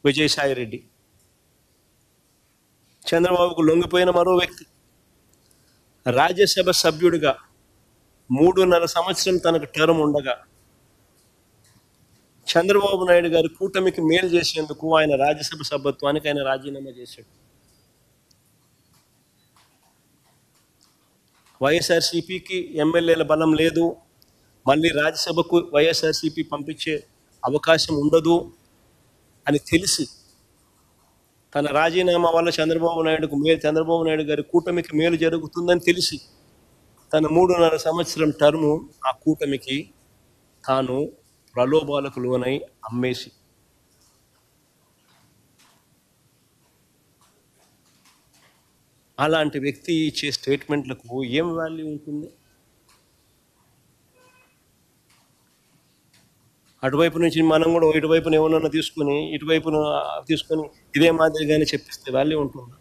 విజయసాయి రెడ్డి. చంద్రబాబుకు లొంగిపోయిన మరో వ్యక్తి. రాజ్యసభ సభ్యుడిగా 3.5 సంవత్సరం తనకు టర్మ్ ఉండగా చంద్రబాబు నాయుడు గారి కూటమికి మేలు చేసేందుకు ఆయన రాజ్యసభ సభ్యత్వానికి ఆయన రాజీనామా చేశాడు. వైఎస్ఆర్సీపీకి ఎమ్మెల్యేల బలం లేదు, మళ్ళీ రాజ్యసభకు వైఎస్ఆర్సీపీ పంపించే అవకాశం ఉండదు అని తెలిసి, తన రాజీనామా వల్ల చంద్రబాబు నాయుడు గారి కూటమికి మేలు జరుగుతుందని తెలిసి తన 3.5 సంవత్సరం టర్ము ఆ కూటమికి తాను ప్రలోభాలకు లోనై అమ్మేసి, అలాంటి వ్యక్తి ఇచ్చే స్టేట్మెంట్లకు ఏం వాల్యూ ఉంటుంది? అటువైపు నుంచి మనం కూడా ఇటువైపున ఏమన్నా తీసుకొని ఇటువైపున తీసుకొని ఇదే మాదిరిగానే చెప్పిస్తే వాల్యూ ఉంటుందా?